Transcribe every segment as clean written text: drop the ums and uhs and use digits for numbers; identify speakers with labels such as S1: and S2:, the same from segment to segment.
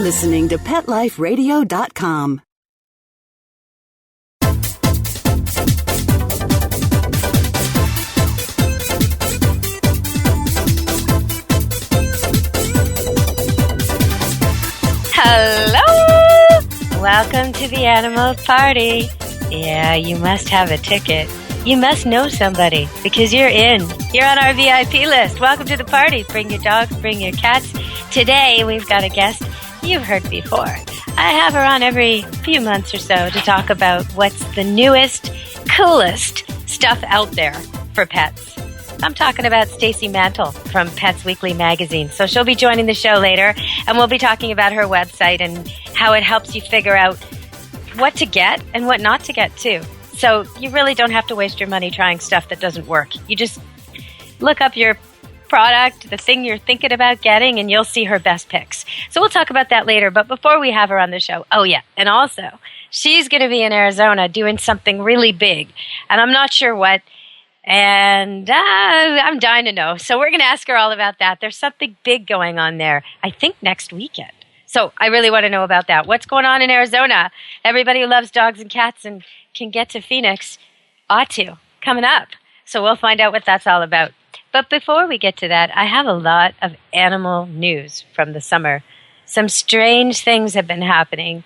S1: listening to PetLifeRadio.com.
S2: Hello! Welcome to the Animal Party. Yeah, you must have a ticket. You must know somebody because you're in. You're on our VIP list. Welcome to the party. Bring your dogs, bring your cats. Today, we've got a guest you've heard before. I have her on every few months or so to talk about what's the newest, coolest stuff out there for pets. I'm talking about Stacy Mantle from Pets Weekly magazine. So she'll be joining the show later, and we'll be talking about her website and how it helps you figure out what to get and what not to get, too. So you really don't have to waste your money trying stuff that doesn't work. You just look up your product, the thing you're thinking about getting, and you'll see her best picks. So we'll talk about that later. But before we have her on the show, oh yeah, and also, she's going to be in Arizona doing something really big, and I'm not sure what. And I'm dying to know. So we're going to ask her all about that. There's something big going on there, I think next weekend. So I really want to know about that. What's going on in Arizona? Everybody who loves dogs and cats and can get to Phoenix ought to. Coming up. So we'll find out what that's all about. But before we get to that, I have a lot of animal news from the summer. Some strange things have been happening.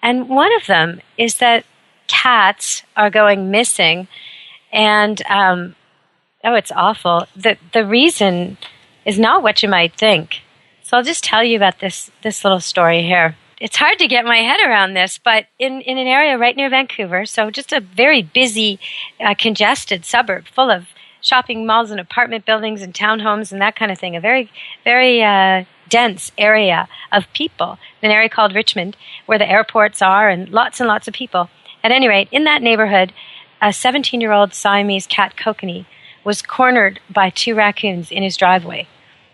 S2: And one of them is that cats are going missing. And, it's awful. The reason is not what you might think. So I'll just tell you about this little story here. It's hard to get my head around this, but in an area right near Vancouver, so just a very busy, congested suburb full of shopping malls and apartment buildings and townhomes and that kind of thing, a very, very dense area of people, an area called Richmond, where the airports are and lots of people. At any rate, in that neighborhood, a 17-year-old Siamese cat kokanee was cornered by two raccoons in his driveway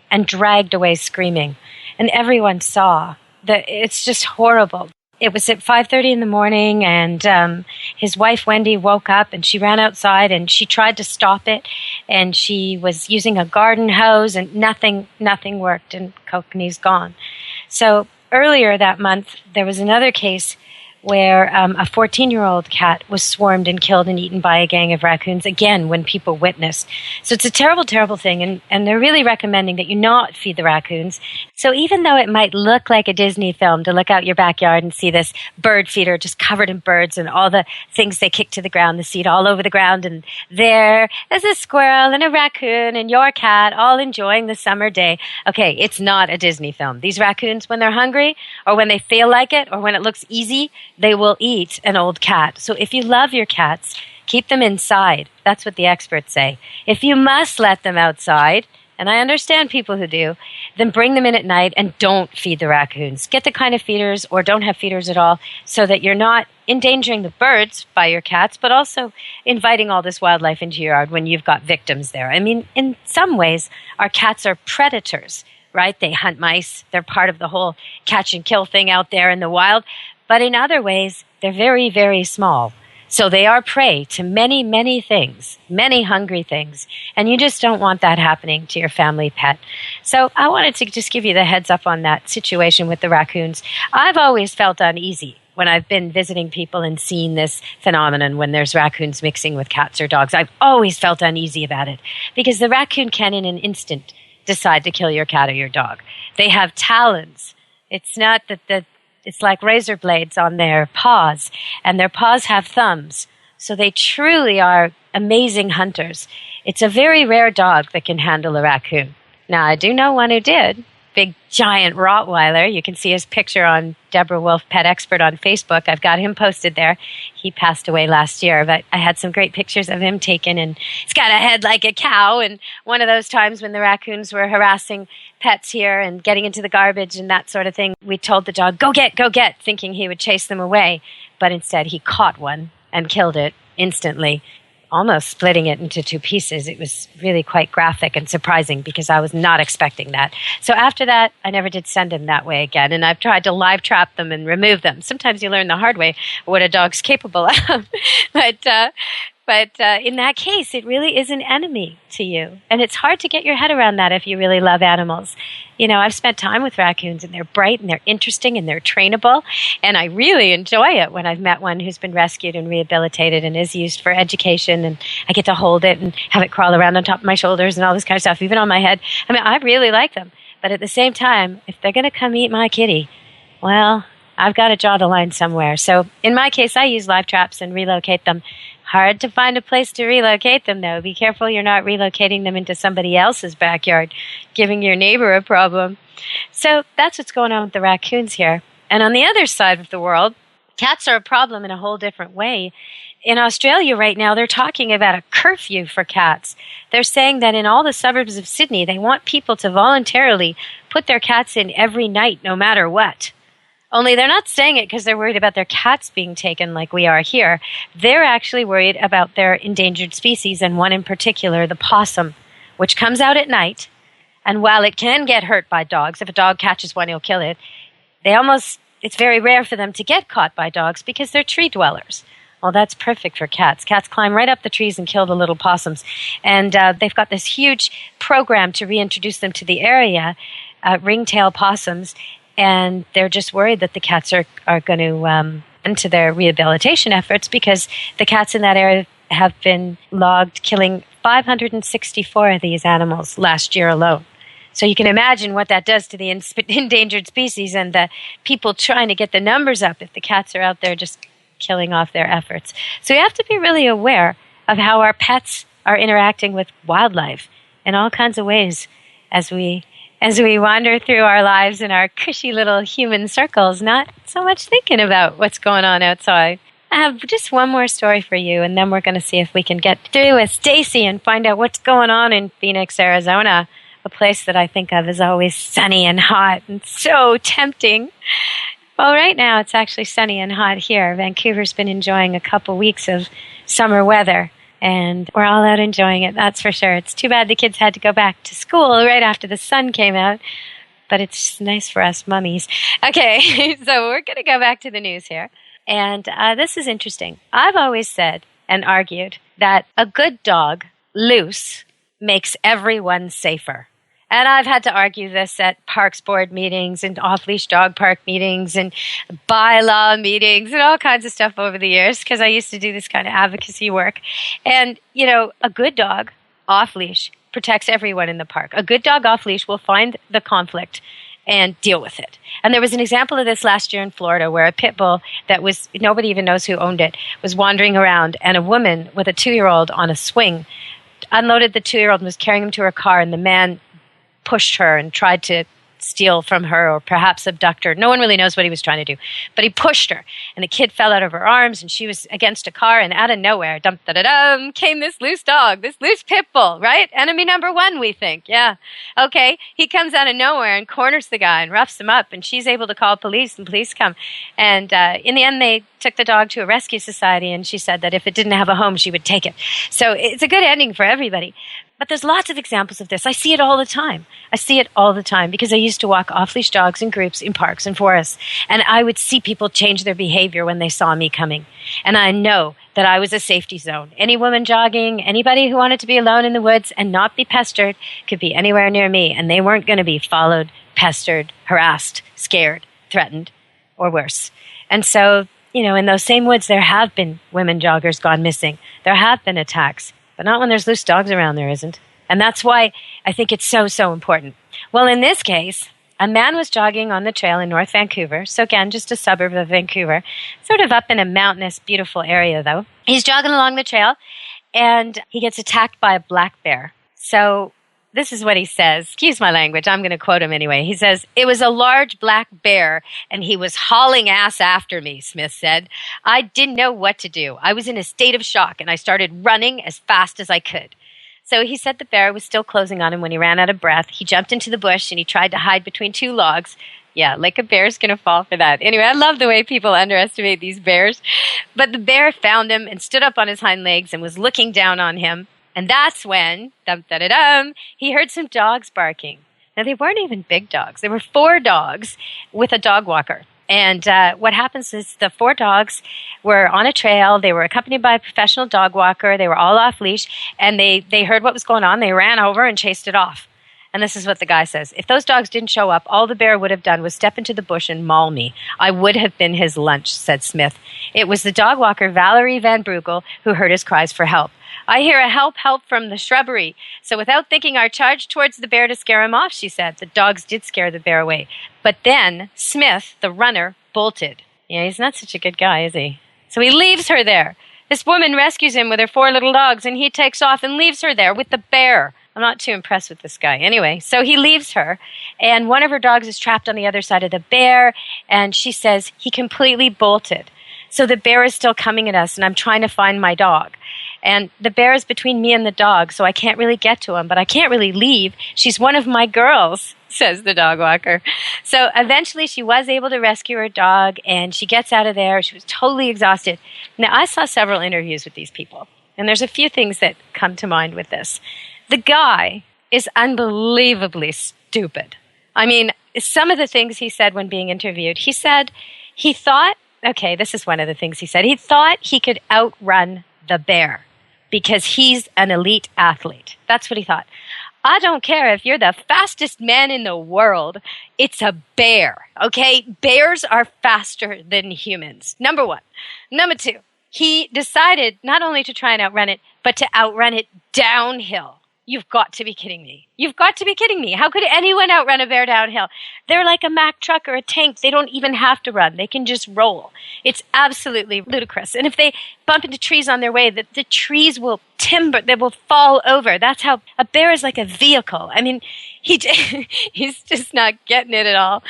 S2: and dragged away screaming. And everyone saw that. It's just horrible. It was at 5:30 in the morning, and his wife, Wendy, woke up, and she ran outside, and she tried to stop it, and she was using a garden hose, and nothing worked, and kokanee's gone. So earlier that month, there was another case where a 14-year-old cat was swarmed and killed and eaten by a gang of raccoons, again, when people witnessed. So it's a terrible, terrible thing, and they're really recommending that you not feed the raccoons. So even though it might look like a Disney film to look out your backyard and see this bird feeder just covered in birds and all the things they kick to the ground, the seed all over the ground, and there's a squirrel and a raccoon and your cat all enjoying the summer day. Okay, it's not a Disney film. These raccoons, when they're hungry or when they feel like it or when it looks easy, they will eat an old cat. So if you love your cats, keep them inside. That's what the experts say. If you must let them outside, and I understand people who do, then bring them in at night and don't feed the raccoons. Get the kind of feeders or don't have feeders at all so that you're not endangering the birds by your cats, but also inviting all this wildlife into your yard when you've got victims there. I mean, in some ways, our cats are predators, right? They hunt mice. They're part of the whole catch and kill thing out there in the wild. But in other ways, they're very, very small. So they are prey to many, many things, many hungry things. And you just don't want that happening to your family pet. So I wanted to just give you the heads up on that situation with the raccoons. I've always felt uneasy when I've been visiting people and seen this phenomenon when there's raccoons mixing with cats or dogs. I've always felt uneasy about it because the raccoon can in an instant decide to kill your cat or your dog. They have talons. It's not that it's like razor blades on their paws, and their paws have thumbs. So they truly are amazing hunters. It's a very rare dog that can handle a raccoon. Now, I do know one who did. Big, giant Rottweiler. You can see his picture on Deborah Wolf Pet Expert on Facebook. I've got him posted there. He passed away last year, but I had some great pictures of him taken, and he's got a head like a cow. And one of those times when the raccoons were harassing pets here and getting into the garbage and that sort of thing, we told the dog, go get, thinking he would chase them away. But instead, he caught one and killed it instantly, almost splitting it into two pieces. It was really quite graphic and surprising because I was not expecting that. So after that, I never did send him that way again. And I've tried to live trap them and remove them. Sometimes you learn the hard way what a dog's capable of. But But in that case, it really is an enemy to you. And it's hard to get your head around that if you really love animals. You know, I've spent time with raccoons, and they're bright, and they're interesting, and they're trainable. And I really enjoy it when I've met one who's been rescued and rehabilitated and is used for education. And I get to hold it and have it crawl around on top of my shoulders and all this kind of stuff, even on my head. I mean, I really like them. But at the same time, if they're going to come eat my kitty, well, I've got to draw the line somewhere. So in my case, I use live traps and relocate them. Hard to find a place to relocate them, though. Be careful you're not relocating them into somebody else's backyard, giving your neighbor a problem. So that's what's going on with the raccoons here. And on the other side of the world, cats are a problem in a whole different way. In Australia right now, they're talking about a curfew for cats. They're saying that in all the suburbs of Sydney, they want people to voluntarily put their cats in every night, no matter what. Only they're not saying it because they're worried about their cats being taken like we are here. They're actually worried about their endangered species, and one in particular, the possum, which comes out at night. And while it can get hurt by dogs, if a dog catches one, he'll kill it. It's very rare for them to get caught by dogs because they're tree dwellers. Well, that's perfect for cats. Cats climb right up the trees and kill the little possums. And they've got this huge program to reintroduce them to the area, ringtail possums. And they're just worried that the cats are going to into their rehabilitation efforts because the cats in that area have been logged killing 564 of these animals last year alone. So you can imagine what that does to the endangered species and the people trying to get the numbers up if the cats are out there just killing off their efforts. So we have to be really aware of how our pets are interacting with wildlife in all kinds of ways as we wander through our lives in our cushy little human circles, not so much thinking about what's going on outside. I have just one more story for you, and then we're going to see if we can get through with Stacy and find out what's going on in Phoenix, Arizona, a place that I think of as always sunny and hot and so tempting. Well, right now it's actually sunny and hot here. Vancouver's been enjoying a couple weeks of summer weather. And we're all out enjoying it, that's for sure. It's too bad the kids had to go back to school right after the sun came out. But it's nice for us mummies. Okay, so we're going to go back to the news here. And this is interesting. I've always said and argued that a good dog, loose, makes everyone safer. And I've had to argue this at Parks Board meetings and off-leash dog park meetings and bylaw meetings and all kinds of stuff over the years because I used to do this kind of advocacy work. And, you know, a good dog off-leash protects everyone in the park. A good dog off-leash will find the conflict and deal with it. And there was an example of this last year in Florida where a pit bull that was, nobody even knows who owned it, was wandering around, and a woman with a 2-year-old on a swing unloaded the 2-year-old and was carrying him to her car, and the man pushed her and tried to steal from her or perhaps abduct her. No one really knows what he was trying to do. But he pushed her, and the kid fell out of her arms, and she was against a car, and out of nowhere, came this loose dog, this loose pit bull, right? Enemy number one, we think. Yeah. Okay. He comes out of nowhere and corners the guy and roughs him up, and she's able to call police, and police come. And in the end, they took the dog to a rescue society, and she said that if it didn't have a home, she would take it. So it's a good ending for everybody. But there's lots of examples of this. I see it all the time. I see it all the time because I used to walk off-leash dogs in groups in parks and forests. And I would see people change their behavior when they saw me coming. And I know that I was a safety zone. Any woman jogging, anybody who wanted to be alone in the woods and not be pestered could be anywhere near me. And they weren't going to be followed, pestered, harassed, scared, threatened, or worse. And so, you know, in those same woods, there have been women joggers gone missing. There have been attacks. But not when there's loose dogs around, there isn't. And that's why I think it's so, so important. Well, in this case, a man was jogging on the trail in North Vancouver. So again, just a suburb of Vancouver. Sort of up in a mountainous, beautiful area, though. He's jogging along the trail, and he gets attacked by a black bear. So this is what he says. Excuse my language. I'm going to quote him anyway. He says, "It was a large black bear, and he was hauling ass after me," Smith said. "I didn't know what to do. I was in a state of shock, and I started running as fast as I could." So he said the bear was still closing on him when he ran out of breath. He jumped into the bush, and he tried to hide between 2 logs. Yeah, like a bear's going to fall for that. Anyway, I love the way people underestimate these bears. But the bear found him and stood up on his hind legs and was looking down on him. And that's when, he heard some dogs barking. Now, they weren't even big dogs. There were 4 dogs with a dog walker. And what happens is the 4 dogs were on a trail. They were accompanied by a professional dog walker. They were all off leash, and they heard what was going on. They ran over and chased it off. And this is what the guy says. If those dogs didn't show up, all the bear would have done was step into the bush and maul me. I would have been his lunch, said Smith. It was the dog walker, Valerie Van Brugel, who heard his cries for help. I hear a help, help from the shrubbery. So without thinking, I charged towards the bear to scare him off, she said. The dogs did scare the bear away. But then Smith, the runner, bolted. Yeah, he's not such a good guy, is he? So he leaves her there. This woman rescues him with her 4 little dogs, and he takes off and leaves her there with the bear. I'm not too impressed with this guy. Anyway, so he leaves her, and one of her dogs is trapped on the other side of the bear, and she says, he completely bolted. So the bear is still coming at us, and I'm trying to find my dog. And the bear is between me and the dog, so I can't really get to him, but I can't really leave. She's one of my girls, says the dog walker. So eventually she was able to rescue her dog, and she gets out of there. She was totally exhausted. Now, I saw several interviews with these people, and there's a few things that come to mind with this. The guy is unbelievably stupid. I mean, some of the things he said when being interviewed, he said he thought, okay, this is one of the things he said, he thought he could outrun the bear because he's an elite athlete. That's what he thought. I don't care if you're the fastest man in the world. It's a bear, okay? Bears are faster than humans, number one. Number two, he decided not only to try and outrun it, but to outrun it downhill. You've got to be kidding me. You've got to be kidding me. How could anyone outrun a bear downhill? They're like a Mack truck or a tank. They don't even have to run. They can just roll. It's absolutely ludicrous. And if they bump into trees on their way, the trees will timber. They will fall over. That's how a bear is like a vehicle. I mean, he's just not getting it at all.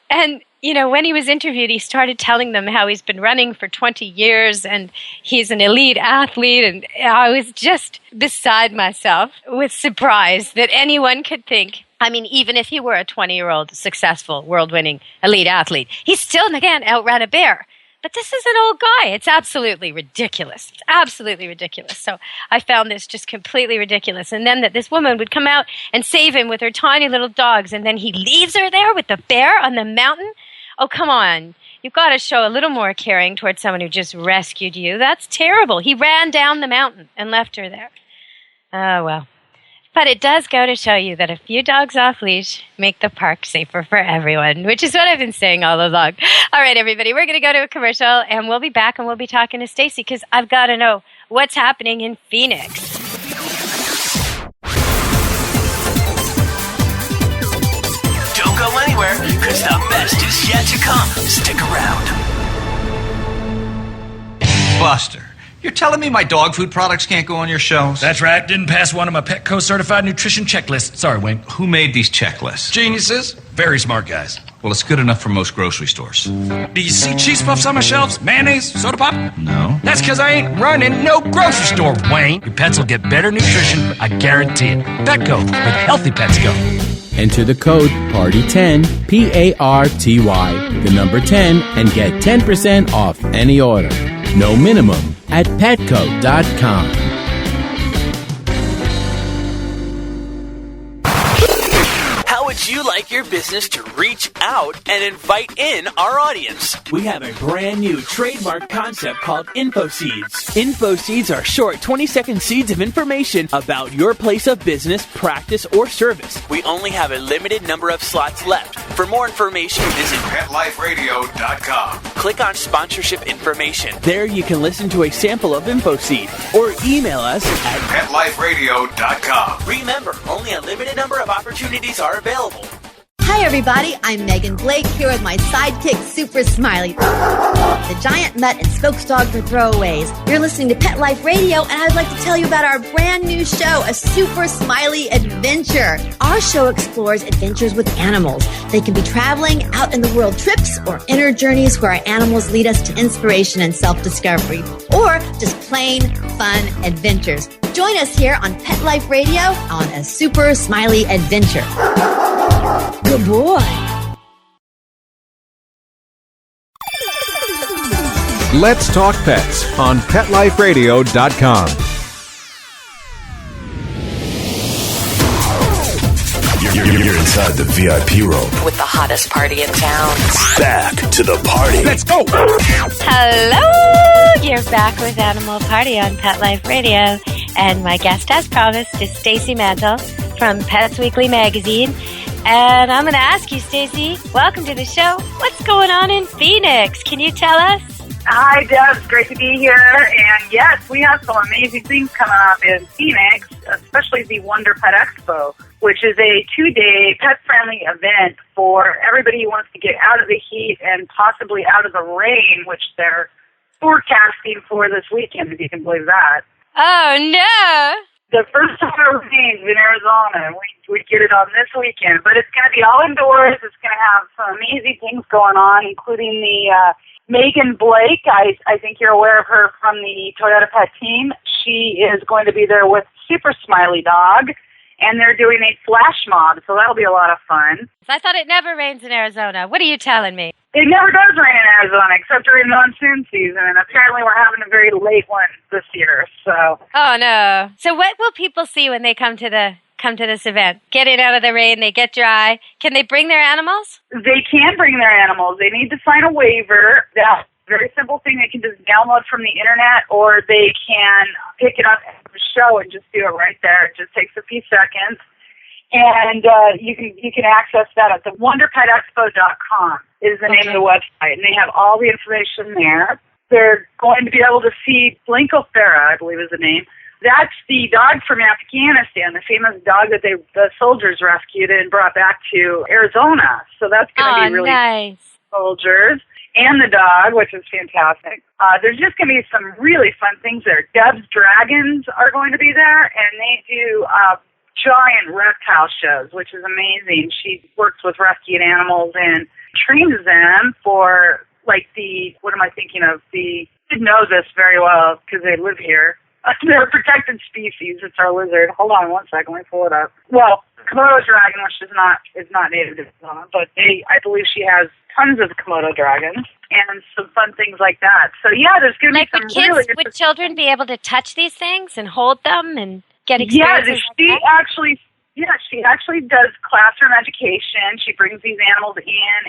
S2: And you know, when he was interviewed, he started telling them how he's been running for 20 years and he's an elite athlete. And I was just beside myself with surprise that anyone could think, I mean, even if he were a 20-year-old successful, world-winning elite athlete, he still can't outrun a bear. But this is an old guy. It's absolutely ridiculous. It's absolutely ridiculous. So I found this just completely ridiculous. And then that this woman would come out and save him with her tiny little dogs, and then he leaves her there with the bear on the mountain? Oh, come on. You've got to show a little more caring towards someone who just rescued you. That's terrible. He ran down the mountain and left her there. Oh, well. But it does go to show you that a few dogs off leash make the park safer for everyone, which is what I've been saying all along. All right, everybody, we're going to go to a commercial, and we'll be back, and we'll be talking to Stacy, because I've got to know what's happening in Phoenix.
S3: Don't go anywhere, because the best is yet to come. Stick around.
S4: Buster, you're telling me my dog food products can't go on your shelves?
S5: That's right. Didn't pass one of my Petco certified nutrition checklists. Sorry, Wayne.
S4: Who made these checklists?
S5: Geniuses. Very smart guys.
S4: Well, it's good enough for most grocery stores.
S5: Do you see cheese puffs on my shelves? Mayonnaise? Soda pop?
S4: No.
S5: That's because I ain't running no grocery store, Wayne. Your pets will get better nutrition. I guarantee it. Petco, where the healthy pets go.
S6: Enter the code PARTY10, PARTY, the number 10, and get 10% off any order. No minimum at petco.com.
S3: How would you like your business to reach out and invite in our audience?
S7: We have a brand new trademark concept called InfoSeeds. InfoSeeds are short 20-second seeds of information about your place of business, practice, or service.
S3: We only have a limited number of slots left. For more information, visit
S8: PetLifeRadio.com.
S3: Click on sponsorship information.
S7: There you can listen to a sample of InfoSeed or email us at
S8: PetLifeRadio.com.
S3: Remember, only a limited number of opportunities are available.
S9: Hi everybody, I'm Megan Blake here with my sidekick Super Smiley, the giant mutt and spokes dog for throwaways. You're listening to Pet Life Radio, and I'd like to tell you about our brand new show, A Super Smiley Adventure. Our show explores adventures with animals. They can be traveling, out in the world trips, or inner journeys where our animals lead us to inspiration and self-discovery, or just plain fun adventures. Join us here on Pet Life Radio on A Super Smiley Adventure. Good boy.
S10: Let's Talk Pets on PetLifeRadio.com.
S11: Your
S8: You're inside the VIP room.
S1: With the hottest party in town.
S8: Back to the party.
S10: Let's go!
S2: Hello! You're back with Animal Party on Pet Life Radio. And my guest, as promised, is Stacy Mantle from Pets Weekly magazine. And I'm going to ask you, Stacy, welcome to the show. What's going on in Phoenix? Can you tell us?
S11: Hi, Deb. It's great to be here. And yes, we have some amazing things coming up in Phoenix, especially the Wonder Pet Expo, which is a 2-day pet-friendly event for everybody who wants to get out of the heat and possibly out of the rain, which they're forecasting for this weekend, if you can believe that.
S2: Oh, no.
S11: The first time it rains in Arizona, we get it on this weekend. But it's going to be all indoors. It's going to have some amazing things going on, including the Megan Blake. I think you're aware of her from the Toyota Pet team. She is going to be there with Super Smiley Dog, and they're doing a flash mob, so that'll be a lot of fun.
S2: I thought it never rains in Arizona. What are you telling me?
S11: It never does rain in Arizona, except during monsoon season, and apparently we're having a very late one this year. So.
S2: Oh no! So what will people see when they come to this event? Getting out of the rain, they get dry. Can they bring their animals?
S11: They can bring their animals. They need to sign a waiver. That's a very simple thing. They can just download from the internet, or they can pick it up at the show and just do it right there. It just takes a few seconds. And you can access that at the WonderPetExpo.com is the name of the website, and they have all the information there. They're going to be able to see Blinkothera, I believe is the name. That's the dog from Afghanistan, the famous dog that the soldiers rescued and brought back to Arizona. So that's going to be really
S2: nice.
S11: Soldiers and the dog, which is fantastic. There's just going to be some really fun things there. Deb's Dragons are going to be there, and they do giant reptile shows, which is amazing. She works with rescued animals and trains them for, like, what am I thinking of? You know this very well because they live here. They're a protected species. It's our lizard. Hold on one second. Let me pull it up. Well, Komodo dragon, which is not native to Arizona, but I believe she has tons of Komodo dragons and some fun things like that. So yeah, there's going to be some really
S2: would children be able to touch these things and hold them and get experiences?
S11: Yeah, she actually does classroom education. She brings these animals in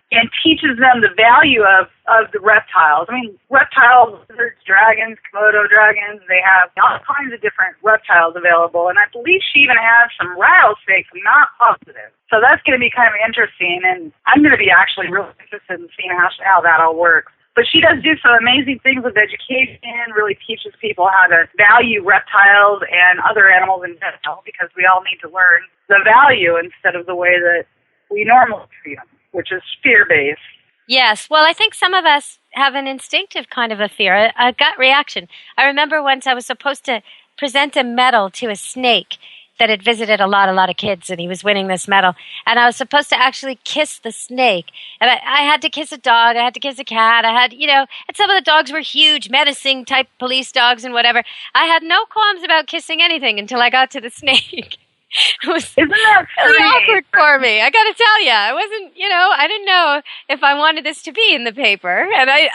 S11: and teaches them the value of the reptiles. I mean, reptiles, lizards, dragons, Komodo dragons, they have all kinds of different reptiles available. And I believe she even has some rattlesnakes, I'm not positive. So that's going to be kind of interesting. And I'm going to be actually really interested in seeing how that all works. But she does do some amazing things with education, really teaches people how to value reptiles and other animals in general, because we all need to learn the value instead of the way that we normally treat them, which is fear-based.
S2: Yes. Well, I think some of us have an instinctive kind of a fear, a gut reaction. I remember once I was supposed to present a medal to a snake that had visited a lot of kids, and he was winning this medal. And I was supposed to actually kiss the snake. And I had to kiss a dog, I had to kiss a cat, and some of the dogs were huge, menacing type police dogs and whatever. I had no qualms about kissing anything until I got to the snake. It was
S11: Isn't that
S2: really awkward for me. I got to tell you, I wasn't, I didn't know if I wanted this to be in the paper. And it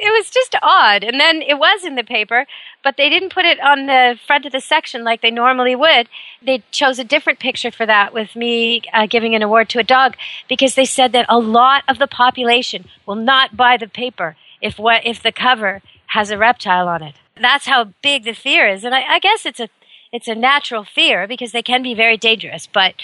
S2: was just odd. And then it was in the paper, but they didn't put it on the front of the section like they normally would. They chose a different picture for that with me giving an award to a dog, because they said that a lot of the population will not buy the paper if the cover has a reptile on it. That's how big the fear is. And I guess it's a natural fear because they can be very dangerous, but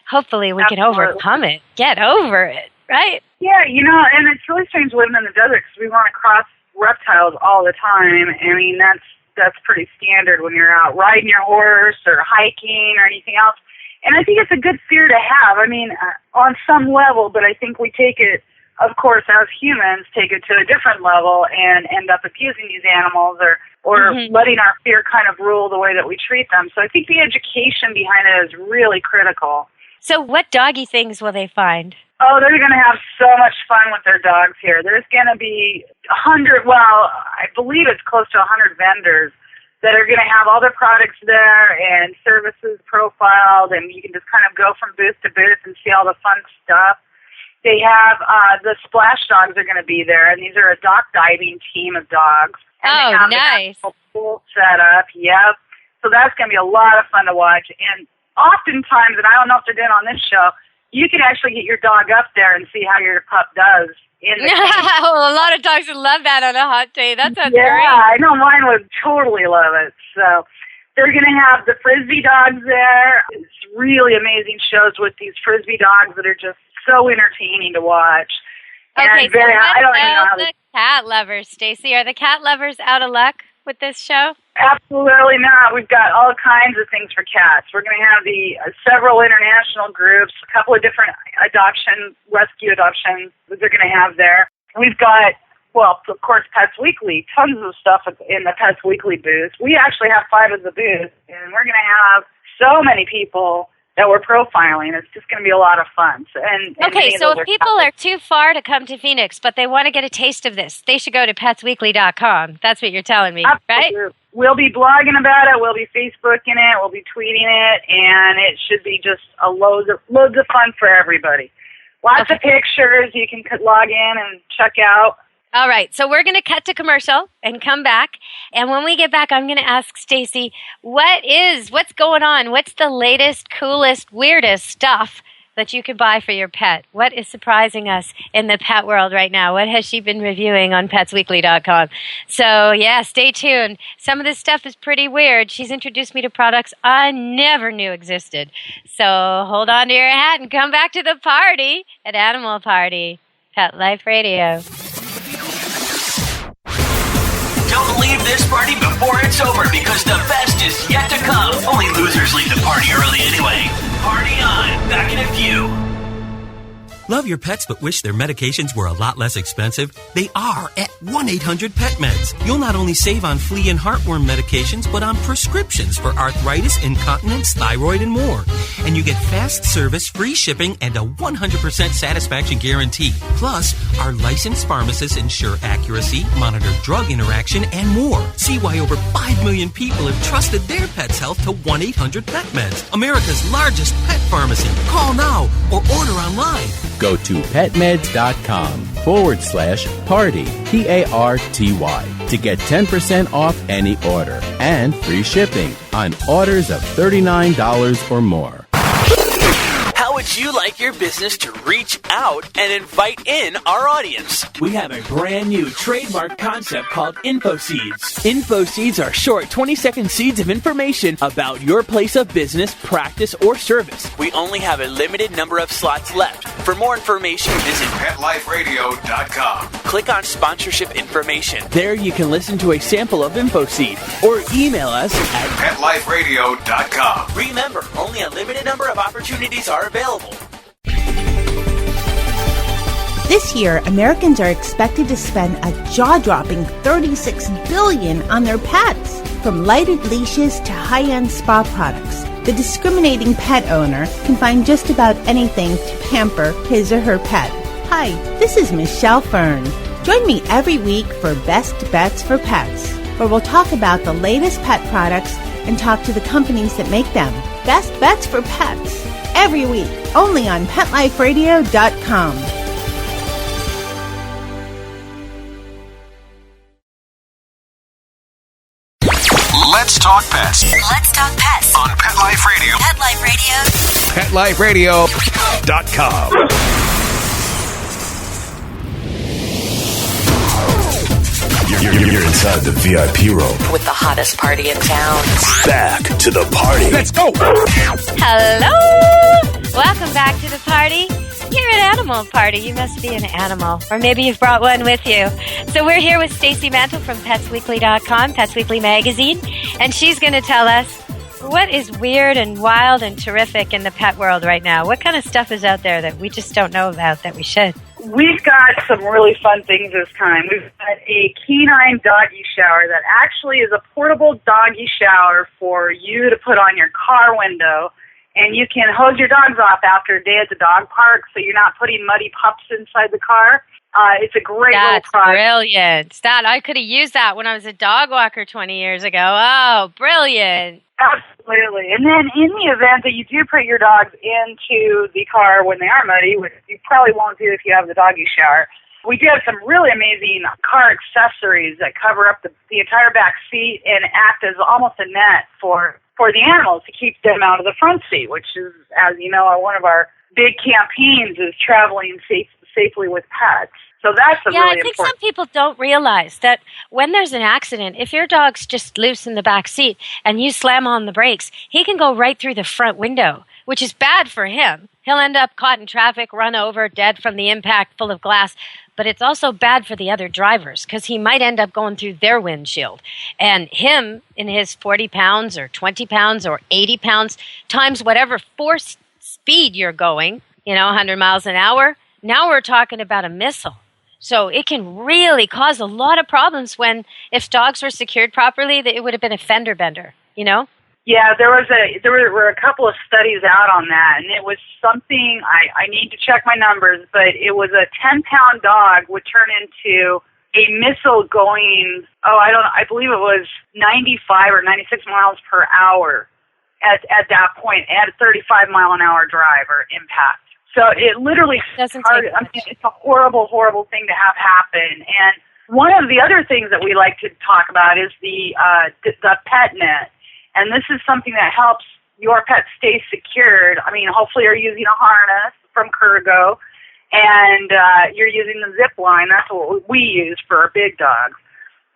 S2: hopefully we can overcome it. Get over it, right?
S11: Yeah, and it's really strange living in the desert because we run across reptiles all the time. I mean, that's pretty standard when you're out riding your horse or hiking or anything else. And I think it's a good fear to have. I mean, on some level, but I think we take it, of course, as humans, take it to a different level and end up abusing these animals or letting our fear kind of rule the way that we treat them. So I think the education behind it is really critical.
S2: So what doggy things will they find?
S11: Oh, they're going to have so much fun with their dogs here. There's going to be 100, I believe it's close to 100 vendors that are going to have all their products there and services profiled, and you can just kind of go from booth to booth and see all the fun stuff. They have the splash dogs are going to be there, and these are a dock diving team of dogs. And
S2: nice.
S11: Pool set up, yep. So that's going to be a lot of fun to watch. And oftentimes, and I don't know if they're doing on this show, you can actually get your dog up there and see how your pup does in the cage.
S2: Well, a lot of dogs would love that on a hot day. That sounds great.
S11: Yeah, I know mine would totally love it. So they're going to have the Frisbee dogs there. It's really amazing shows with these Frisbee dogs that are just so entertaining to watch.
S2: Okay,
S11: and very,
S2: so what
S11: I don't even know how
S2: about the cat lovers, Stacy? Are the cat lovers out of luck with this show?
S11: Absolutely not. We've got all kinds of things for cats. We're going to have several international groups, a couple of different rescue adoptions that they're going to have there. We've got, well, of course, Pets Weekly, tons of stuff in the Pets Weekly booth. We actually have 5 of the booths, and we're going to have so many people that we're profiling. It's just going to be a lot of fun.
S2: Okay, so if people are too far to come to Phoenix, but they want to get a taste of this, they should go to petsweekly.com. That's what you're telling me,
S11: Absolutely.
S2: Right?
S11: We'll be blogging about it. We'll be Facebooking it. We'll be tweeting it, and it should be just loads of fun for everybody. Lots of pictures you can log in and check out.
S2: All right, so we're going to cut to commercial and come back. And when we get back, I'm going to ask Stacy, what's going on? What's the latest, coolest, weirdest stuff that you could buy for your pet? What is surprising us in the pet world right now? What has she been reviewing on petsweekly.com? So, yeah, stay tuned. Some of this stuff is pretty weird. She's introduced me to products I never knew existed. So hold on to your hat and come back to the party at Animal Party, Pet Life Radio.
S3: Don't leave this party before it's over because the best is yet to come. Only losers leave the party early anyway. Party on. Back in a few.
S12: Love your pets but wish their medications were a lot less expensive? They are at 1-800-PET-MEDS. You'll not only save on flea and heartworm medications, but on prescriptions for arthritis, incontinence, thyroid, and more. And you get fast service, free shipping, and a 100% satisfaction guarantee. Plus, our licensed pharmacists ensure accuracy, monitor drug interaction, and more. See why over 5 million people have trusted their pet's health to 1-800-PET-MEDS, America's largest pet pharmacy. Call now or order online.
S6: Go to petmeds.com/party, PARTY, to get 10% off any order and free shipping on orders of $39 or more.
S3: How would you like your business to reach out and invite in our audience?
S7: We have a brand new trademark concept called InfoSeeds. InfoSeeds are short 20-second seeds of information about your place of business, practice, or service.
S3: We only have a limited number of slots left. For more information, visit
S8: PetLifeRadio.com.
S3: Click on sponsorship information.
S7: There you can listen to a sample of InfoSeed or email us at
S8: PetLifeRadio.com.
S3: Remember, only a limited number of opportunities are available.
S13: This year, Americans are expected to spend a jaw-dropping $36 billion on their pets. From lighted leashes to high-end spa products, the discriminating pet owner can find just about anything to pamper his or her pet. Hi, this is Michelle Fern. Join me every week for Best Bets for Pets, where we'll talk about the latest pet products and talk to the companies that make them. Best Bets for Pets, every week, only on PetLifeRadio.com.
S10: Let's talk pets
S1: Let's talk pets
S10: on Pet Life Radio.
S1: Pet Life Radio.
S8: PetLifeRadio.com. You're inside the VIP room.
S1: with the hottest party in town.
S8: Back to the party.
S10: Let's go.
S2: Hello! Welcome back to the party. You're an animal party. You must be an animal. Or maybe you've brought one with you. So we're here with Stacy Mantle from PetsWeekly.com, Pets Weekly magazine. And she's going to tell us what is weird and wild and terrific in the pet world right now. What kind of stuff is out there that we just don't know about that we should?
S11: We've got some really fun things this time. We've got a canine doggy shower that actually is a portable doggy shower for you to put on your car window. And you can hose your dogs off after a day at the dog park so you're not putting muddy pups inside the car. It's a great little product.
S2: That's brilliant. I could have used that when I was a dog walker 20 years ago. Oh, brilliant.
S11: Absolutely. And then in the event that you do put your dogs into the car when they are muddy, which you probably won't do if you have the doggy shower, we do have some really amazing car accessories that cover up the entire back seat and act as almost a net for for the animals to keep them out of the front seat, which is, as you know, one of our big campaigns is traveling safely with pets. So that's a really important.
S2: I think some people don't realize that when there's an accident, if your dog's just loose in the back seat and you slam on the brakes, he can go right through the front window, which is bad for him. He'll end up caught in traffic, run over, dead from the impact, full of glass. But it's also bad for the other drivers because he might end up going through their windshield. And him, in his 40 pounds or 20 pounds or 80 pounds, times whatever force speed you're going, 100 miles an hour, now we're talking about a missile. So it can really cause a lot of problems when, if dogs were secured properly, it would have been a fender bender,
S11: Yeah, there were a couple of studies out on that, and it was something, I need to check my numbers, but it was a 10-pound dog would turn into a missile going, I believe it was 95 or 96 miles per hour at that point, at a 35-mile-an-hour drive or impact. So it literally it's a horrible, horrible thing to have happen. And one of the other things that we like to talk about is the pet net. And this is something that helps your pet stay secured. I mean, hopefully you're using a harness from Kurgo, and you're using the zip line. That's what we use for our big dogs.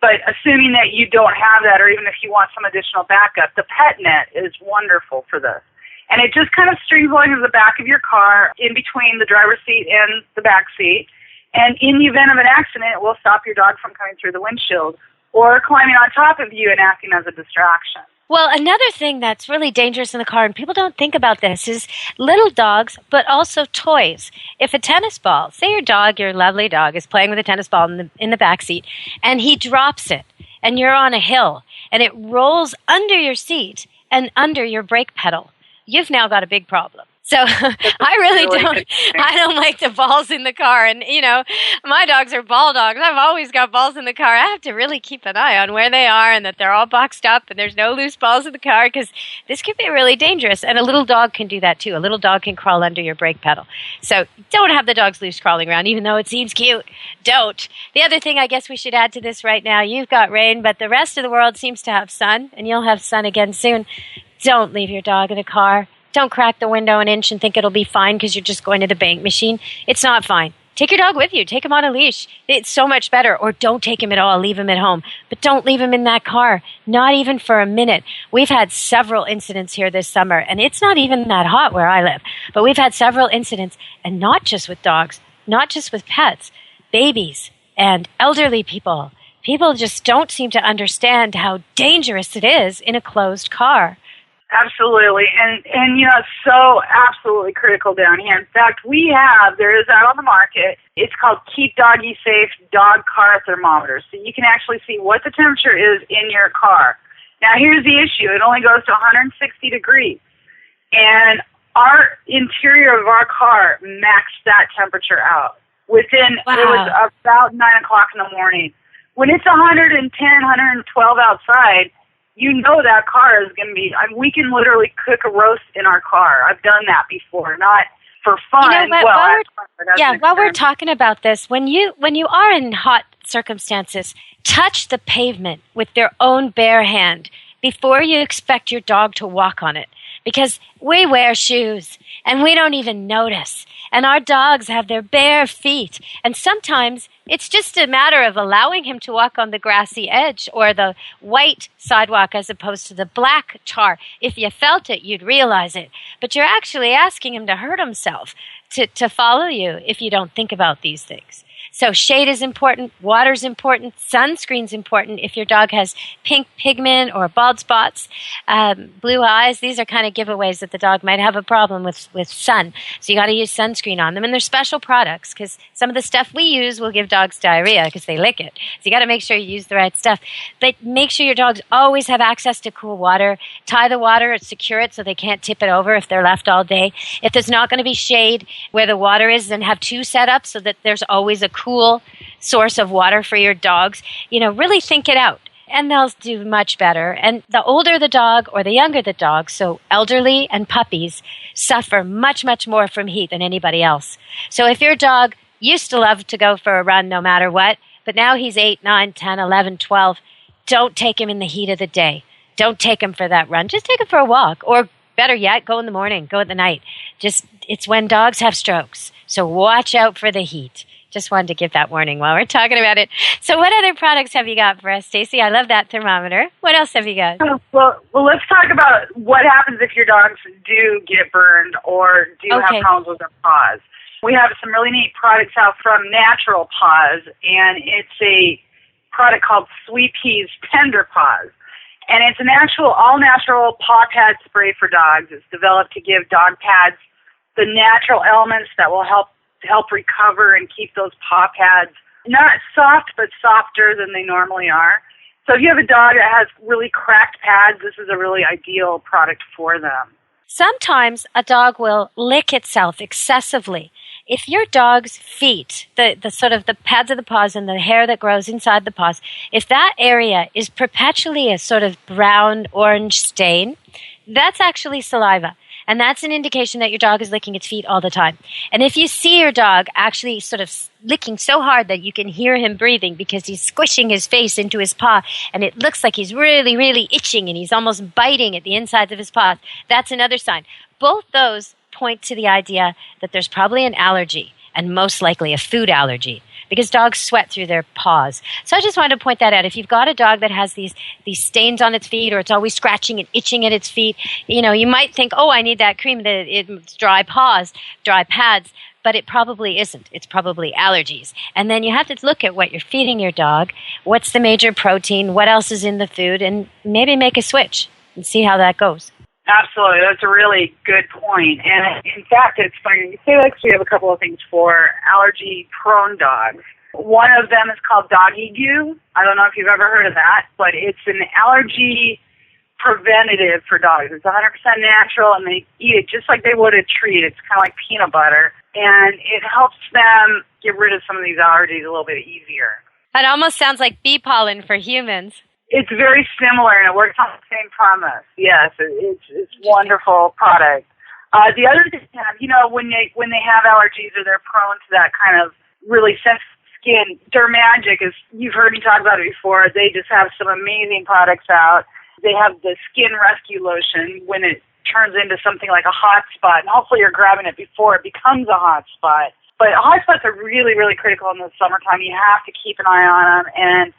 S11: But assuming that you don't have that, or even if you want some additional backup, the pet net is wonderful for this. And it just kind of strings along to the back of your car, in between the driver's seat and the back seat. And in the event of an accident, it will stop your dog from coming through the windshield or climbing on top of you and acting as a distraction.
S2: Well, another thing that's really dangerous in the car, and people don't think about this, is little dogs, but also toys. If a tennis ball, say your lovely dog, is playing with a tennis ball in the back seat, and he drops it, and you're on a hill, and it rolls under your seat and under your brake pedal, you've now got a big problem. So I don't like the balls in the car. And, my dogs are ball dogs. I've always got balls in the car. I have to really keep an eye on where they are and that they're all boxed up and there's no loose balls in the car, because this could be really dangerous. And a little dog can do that too. A little dog can crawl under your brake pedal. So don't have the dogs loose crawling around, even though it seems cute. Don't. The other thing I guess we should add to this right now, you've got rain, but the rest of the world seems to have sun, and you'll have sun again soon. Don't leave your dog in a car. Don't crack the window an inch and think it'll be fine because you're just going to the bank machine. It's not fine. Take your dog with you. Take him on a leash. It's so much better. Or don't take him at all. Leave him at home. But don't leave him in that car. Not even for a minute. We've had several incidents here this summer, and it's not even that hot where I live. But we've had several incidents, and not just with dogs, not just with pets, babies and elderly people. People just don't seem to understand how dangerous it is in a closed car.
S11: Absolutely. And it's so absolutely critical down here. In fact, there is out on the market, it's called Keep Doggy Safe Dog Car Thermometer. So you can actually see what the temperature is in your car. Now, here's the issue. It only goes to 160 degrees. And our interior of our car maxed that temperature out. It was about 9 o'clock in the morning. When it's 110, 112 outside, that car is going to be, we can literally cook a roast in our car. I've done that before, not for fun.
S2: While we're talking about this, when you are in hot circumstances, touch the pavement with your own bare hand before you expect your dog to walk on it. Because we wear shoes and we don't even notice. And our dogs have their bare feet. And sometimes it's just a matter of allowing him to walk on the grassy edge or the white sidewalk as opposed to the black tar. If you felt it, you'd realize it. But you're actually asking him to hurt himself to follow you if you don't think about these things. So shade is important, water's important, sunscreen's important if your dog has pink pigment or bald spots, blue eyes. These are kind of giveaways that the dog might have a problem with sun. So you got to use sunscreen on them. And they're special products because some of the stuff we use will give dogs diarrhea because they lick it. So you got to make sure you use the right stuff. But make sure your dogs always have access to cool water. Tie the water and secure it so they can't tip it over if they're left all day. If there's not going to be shade where the water is, then have two set up so that there's always a cool source of water for your dogs. Really think it out, and they'll do much better. And the older the dog or the younger the dog, so elderly and puppies, suffer much, much more from heat than anybody else. So if your dog used to love to go for a run no matter what, but now he's 8, 9, 10, 11, 12, don't take him in the heat of the day. don't take them for that run. Just take them for a walk, or better yet, go in the morning, go at the night. It's when dogs have strokes, so watch out for the heat. Just wanted to give that warning while we're talking about it. So what other products have you got for us, Stacy? I love that thermometer. What else have you got?
S11: Well, let's talk about what happens if your dogs do get burned or do have problems with their paws. We have some really neat products out from Natural Paws, and it's a product called Sweet Peas Tender Paws. And it's an all-natural paw pad spray for dogs. It's developed to give dog pads the natural elements that will help recover and keep those paw pads not soft, but softer than they normally are. So if you have a dog that has really cracked pads, this is a really ideal product for them.
S2: Sometimes a dog will lick itself excessively. If your dog's feet, the sort of the pads of the paws and the hair that grows inside the paws, if that area is perpetually a sort of brown orange stain, that's actually saliva. And that's an indication that your dog is licking its feet all the time. And if you see your dog actually sort of licking so hard that you can hear him breathing because he's squishing his face into his paw and it looks like he's really, really itching and he's almost biting at the insides of his paws, that's another sign. Both those point to the idea that there's probably an allergy, and most likely a food allergy, because dogs sweat through their paws. So I just wanted to point that out. If you've got a dog that has these stains on its feet, or it's always scratching and itching at its feet, you might think, oh, I need that cream, that it's dry pads, but it probably isn't. It's probably allergies. And then you have to look at what you're feeding your dog, what's the major protein, what else is in the food, and maybe make a switch and see how that goes.
S11: Absolutely. That's a really good point. And in fact, it's funny. You say we have a couple of things for allergy-prone dogs. One of them is called doggy goo. I don't know if you've ever heard of that, but it's an allergy preventative for dogs. It's 100% natural, and they eat it just like they would a treat. It's kind of like peanut butter, and it helps them get rid of some of these allergies a little bit easier.
S2: It almost sounds like bee pollen for humans.
S11: It's very similar, and it works on the same premise. Yes, it's wonderful product. The other thing, when they have allergies or they're prone to that kind of really sensitive skin, Dermagic, is, you've heard me talk about it before. They just have some amazing products out. They have the skin rescue lotion when it turns into something like a hot spot, and hopefully you're grabbing it before it becomes a hot spot. But hot spots are really, really critical in the summertime. You have to keep an eye on them, and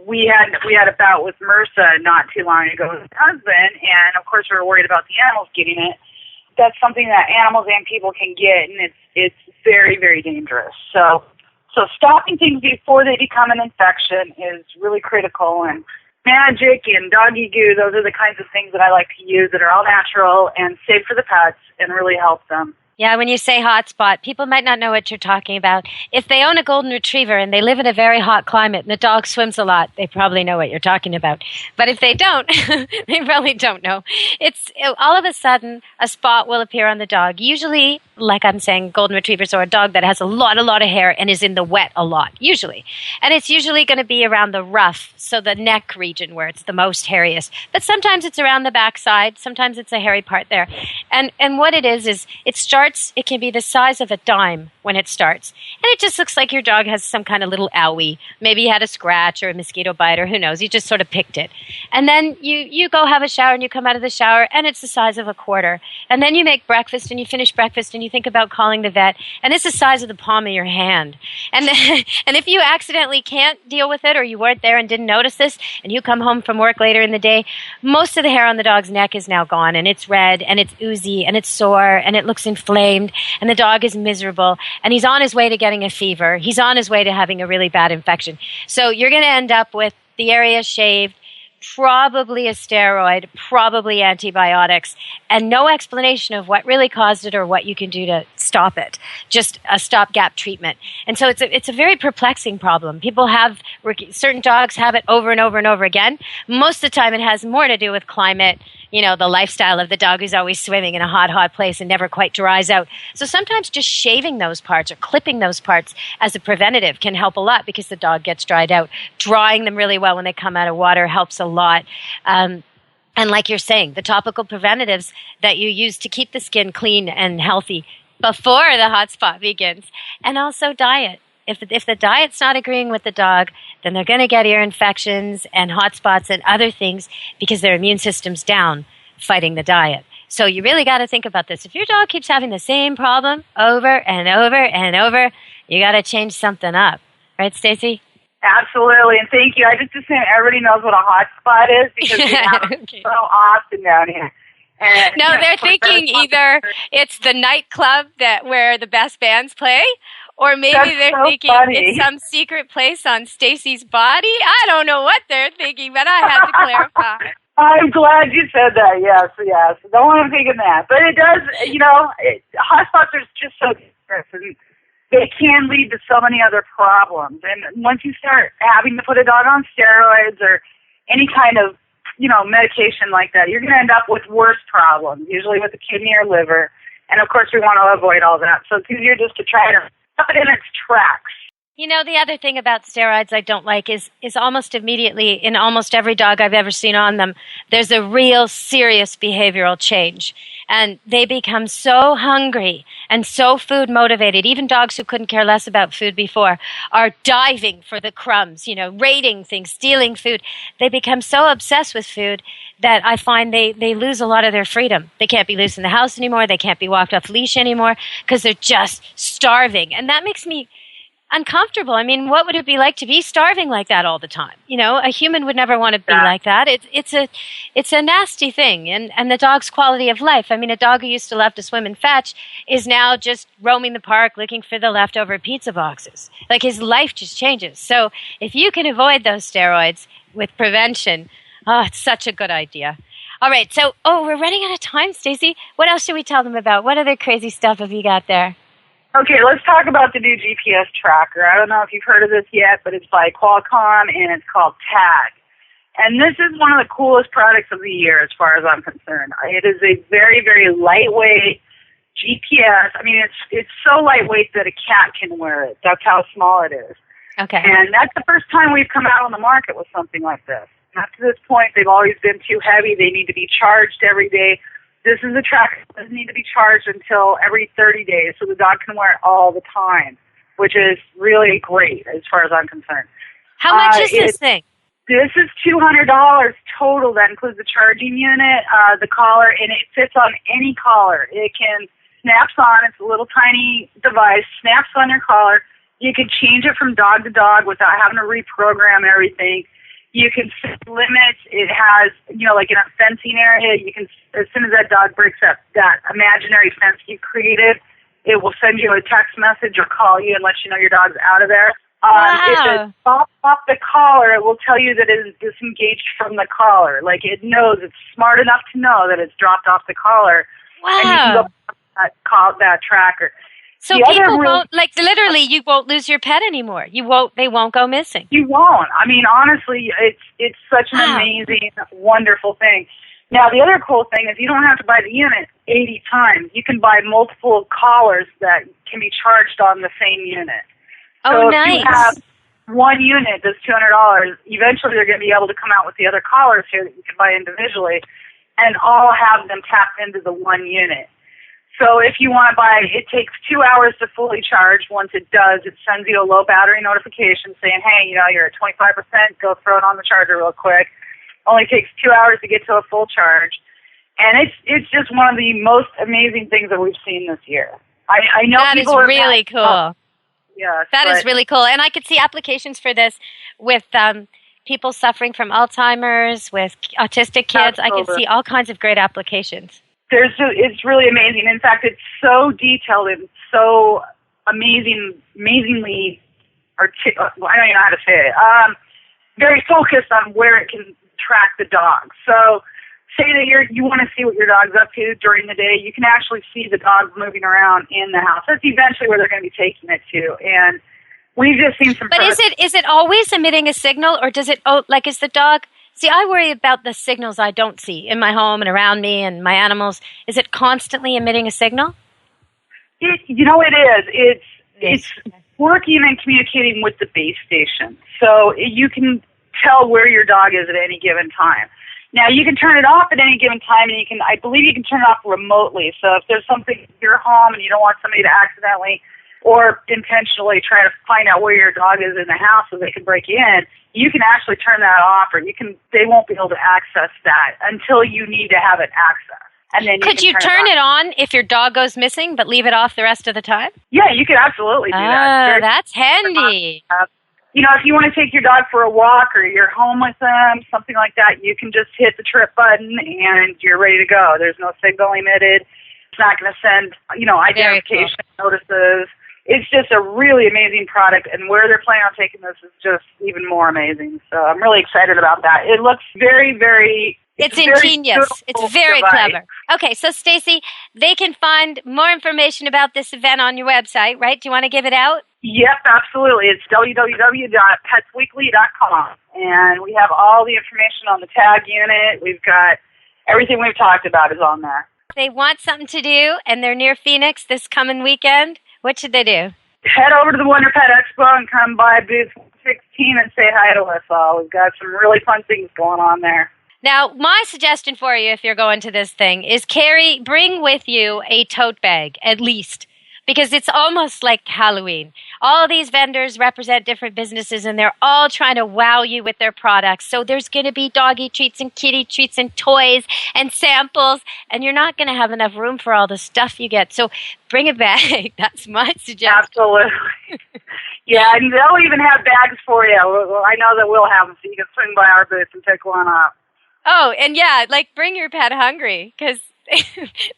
S11: we had a bout with MRSA not too long ago with my husband, and of course we were worried about the animals getting it. That's something that animals and people can get, and it's very, very dangerous. So stopping things before they become an infection is really critical. And Magic and Doggy Goo, those are the kinds of things that I like to use that are all natural and safe for the pets and really help them.
S2: Yeah, when you say hot spot, people might not know what you're talking about. If they own a golden retriever and they live in a very hot climate and the dog swims a lot, they probably know what you're talking about. But if they don't, they probably don't know. It's all of a sudden a spot will appear on the dog. Usually, like I'm saying, golden retrievers or a dog that has a lot of hair and is in the wet a lot, usually. And it's usually going to be around the ruff, so the neck region where it's the most hairiest. But sometimes it's around the backside. Sometimes it's a hairy part there. And what it is it can be the size of a dime when it starts. And it just looks like your dog has some kind of little owie. Maybe you had a scratch or a mosquito bite or who knows. You just sort of picked it. And then you go have a shower and you come out of the shower and it's the size of a quarter. And then you make breakfast and you finish breakfast and you think about calling the vet and it's the size of the palm of your hand. And if you accidentally can't deal with it or you weren't there and didn't notice this and you come home from work later in the day, most of the hair on the dog's neck is now gone and it's red and it's oozy and it's sore and it looks inflamed and the dog is miserable and he's on his way to getting a fever. He's on his way to having a really bad infection. So you're going to end up with the area shaved, probably a steroid, probably antibiotics, and no explanation of what really caused it or what you can do to stop it. Just a stopgap treatment. And so it's a very perplexing problem. People have, certain dogs have it over and over and over again. Most of the time it has more to do with climate, the lifestyle of the dog who's always swimming in a hot place and never quite dries out. So sometimes just shaving those parts or clipping those parts as a preventative can help a lot because the dog gets dried out. Drying them really well when they come out of water helps a lot. And like you're saying, the topical preventatives that you use to keep the skin clean and healthy before the hot spot begins. And also diet. If the diet's not agreeing with the dog, then they're going to get ear infections and hot spots and other things because their immune system's down fighting the diet. So you really got to think about this. If your dog keeps having the same problem over and over and over, you got to change something up. Right, Stacy?
S11: Absolutely, and thank you. I just assume everybody knows what a hot spot is because we have it so often down here. And,
S2: no, they're thinking either it's the nightclub where the best bands play, or maybe they're thinking it's some secret place on Stacy's body. I don't know what they're thinking, but I had to clarify.
S11: I'm glad you said that. Yes. Don't want to think of that. But it does, hot spots are just so dangerous, and they can lead to so many other problems. And once you start having to put a dog on steroids or any kind of, medication like that, you're going to end up with worse problems, usually with the kidney or liver. And, of course, we want to avoid all that. So it's easier just to try to stop it in its tracks.
S2: The other thing about steroids I don't like is almost immediately, in almost every dog I've ever seen on them, there's a real serious behavioral change. And they become so hungry and so food motivated. Even dogs who couldn't care less about food before are diving for the crumbs, raiding things, stealing food. They become so obsessed with food that I find they lose a lot of their freedom. They can't be loose in the house anymore. They can't be walked off leash anymore because they're just starving. And that makes me uncomfortable. I mean, what would it be like to be starving like that all the time? A human would never want to be like that. It's a nasty thing, and the dog's quality of life. I mean, a dog who used to love to swim and fetch is now just roaming the park looking for the leftover pizza boxes. Like, his life just changes. So if you can avoid those steroids with prevention, it's such a good idea. All right, so we're running out of time, Stacy. What else should we tell them about? What other crazy stuff have you got there?
S11: Okay, let's talk about the new GPS tracker. I don't know if you've heard of this yet, but it's by Qualcomm, and it's called TAG. And this is one of the coolest products of the year as far as I'm concerned. It is a very, very lightweight GPS. I mean, it's so lightweight that a cat can wear it. That's how small it is.
S2: Okay.
S11: And that's the first time we've come out on the market with something like this. Up to this point, they've always been too heavy. They need to be charged every day. This is a tracker that doesn't need to be charged until every 30 days, so the dog can wear it all the time, which is really great as far as I'm concerned.
S2: How much is this thing?
S11: This is $200 total. That includes the charging unit, the collar, and it fits on any collar. It snaps on. It's a little tiny device, snaps on your collar. You can change it from dog to dog without having to reprogram everything. You can set limits. It has, like in a fencing area, you can, as soon as that dog breaks up that imaginary fence you created, it will send you a text message or call you and let you know your dog's out of there. If it pops off the collar, it will tell you that it is disengaged from the collar. Like, it knows, it's smart enough to know that it's dropped off the collar.
S2: Wow.
S11: And you can go that tracker.
S2: So people won't, literally, you won't lose your pet anymore. They won't go missing.
S11: You won't. I mean, honestly, it's such an amazing, wonderful thing. Now, the other cool thing is you don't have to buy the unit 80 times. You can buy multiple collars that can be charged on the same unit.
S2: Oh,
S11: so
S2: nice.
S11: If you have one unit that's $200, eventually they're going to be able to come out with the other collars here that you can buy individually and all have them tapped into the one unit. So if you want to buy, it takes 2 hours to fully charge. Once it does, it sends you a low battery notification saying, hey, you're at 25%, go throw it on the charger real quick. Only takes 2 hours to get to a full charge. And it's just one of the most amazing things that we've seen this year. I know
S2: that
S11: people
S2: is really cool.
S11: Yes,
S2: that is really cool. And I could see applications for this with people suffering from Alzheimer's, with autistic kids. I can see all kinds of great applications.
S11: It's really amazing. In fact, it's so detailed and so amazingly I don't even know how to say it. Very focused on where it can track the dog. So say that you want to see what your dog's up to during the day. You can actually see the dog moving around in the house. That's eventually where they're going to be taking it to. And we've just seen some.
S2: But is it always emitting a signal, or does it? Is the dog? See, I worry about the signals I don't see in my home and around me and my animals. Is it constantly emitting a signal?
S11: It is. It's working and communicating with the base station. So you can tell where your dog is at any given time. Now, you can turn it off at any given time, and I believe you can turn it off remotely. So if there's something in your home and you don't want somebody to accidentally or intentionally try to find out where your dog is in the house so they can break you in, you can actually turn that off, or they won't be able to access that until you need to have it accessed. And then
S2: could you turn it on if your dog goes missing, but leave it off the rest of the time?
S11: Yeah, you could absolutely do that.
S2: Oh, that's handy.
S11: You know, if you want to take your dog for a walk or you're home with them, something like that, you can just hit the trip button and you're ready to go. There's no signal emitted. It's not going to send, identification notices. It's just a really amazing product, and where they're planning on taking this is just even more amazing. So I'm really excited about that. It looks very, very...
S2: It's ingenious. It's very clever. Okay, so Stacy, they can find more information about this event on your website, right? Do you want to give it out?
S11: Yep, absolutely. It's www.petsweekly.com, and we have all the information on the tag unit. We've got everything we've talked about is on there.
S2: If they want something to do, and they're near Phoenix this coming weekend, what should they do?
S11: Head over to the Wonder Pet Expo and come by booth 16 and say hi to us all. We've got some really fun things going on there.
S2: Now, my suggestion for you, if you're going to this thing, is bring with you a tote bag, at least, because it's almost like Halloween. All these vendors represent different businesses, and they're all trying to wow you with their products. So there's going to be doggy treats and kitty treats and toys and samples, and you're not going to have enough room for all the stuff you get. So bring a bag. That's my suggestion.
S11: Absolutely. Yeah, and they'll even have bags for you. I know that we'll have them, so you can swing by our booth and pick one up.
S2: Oh, and yeah, bring your pet hungry, because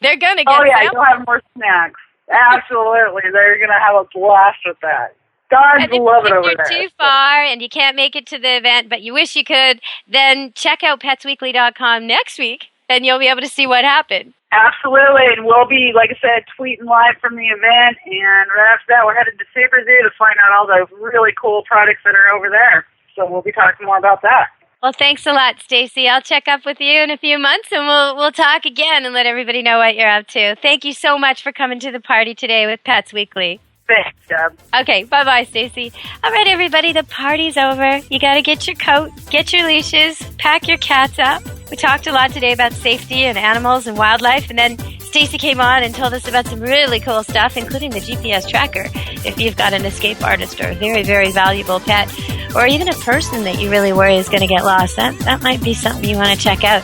S2: they're going to get
S11: you'll have more snacks. Absolutely. They're going to have a blast with that. Dogs love it over there.
S2: If you're too far and you can't make it to the event, but you wish you could, then check out PetsWeekly.com next week, and you'll be able to see what happened.
S11: Absolutely, and we'll be, like I said, tweeting live from the event, and right after that, we're headed to Sabre Zoo to find out all the really cool products that are over there. So we'll be talking more about that.
S2: Well, thanks a lot, Stacy. I'll check up with you in a few months, and we'll talk again and let everybody know what you're up to. Thank you so much for coming to the party today with Pets Weekly.
S11: Thanks, Deb.
S2: Okay, bye-bye, Stacy. All right, everybody, the party's over. You got to get your coat, get your leashes, pack your cats up. We talked a lot today about safety and animals and wildlife, and then Stacy came on and told us about some really cool stuff, including the GPS tracker. If you've got an escape artist or a very, very valuable pet, or even a person that you really worry is going to get lost, that might be something you want to check out.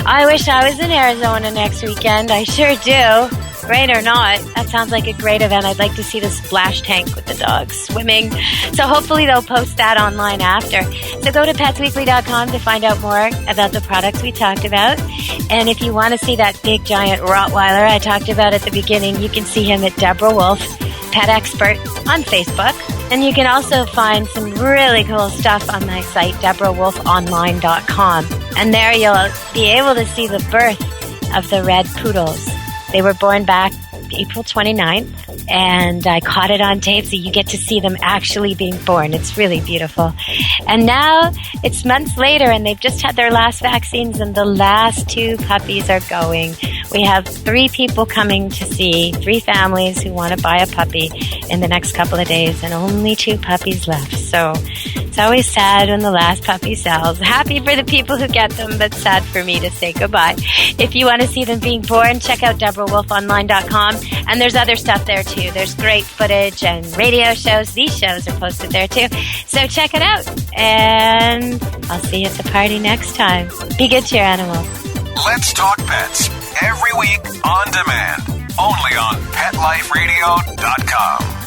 S2: I wish I was in Arizona next weekend. I sure do. Rain or not, that sounds like a great event. I'd like to see the splash tank with the dogs swimming. So hopefully they'll post that online after. So go to PetsWeekly.com to find out more about the products we talked about. And if you want to see that big giant Rottweiler I talked about at the beginning, you can see him at Deborah Wolf, Pet Expert, on Facebook. And you can also find some really cool stuff on my site, DeborahWolfOnline.com. And there you'll be able to see the birth of the red poodles. They were born back April 29th, and I caught it on tape, so you get to see them actually being born. It's really beautiful. And now it's months later, and they've just had their last vaccines, and the last 2 puppies are going. We have 3 people coming to see, 3 families who want to buy a puppy in the next couple of days, and only 2 puppies left. So it's always sad when the last puppy sells. Happy for the people who get them, but sad for me to say goodbye. If you want to see them being born, check out DeborahWolfOnline.com. And there's other stuff there, too. There's great footage and radio shows. These shows are posted there, too. So check it out. And I'll see you at the party next time. Be good to your animals.
S10: Let's Talk Pets. Every week on demand. Only on PetLifeRadio.com.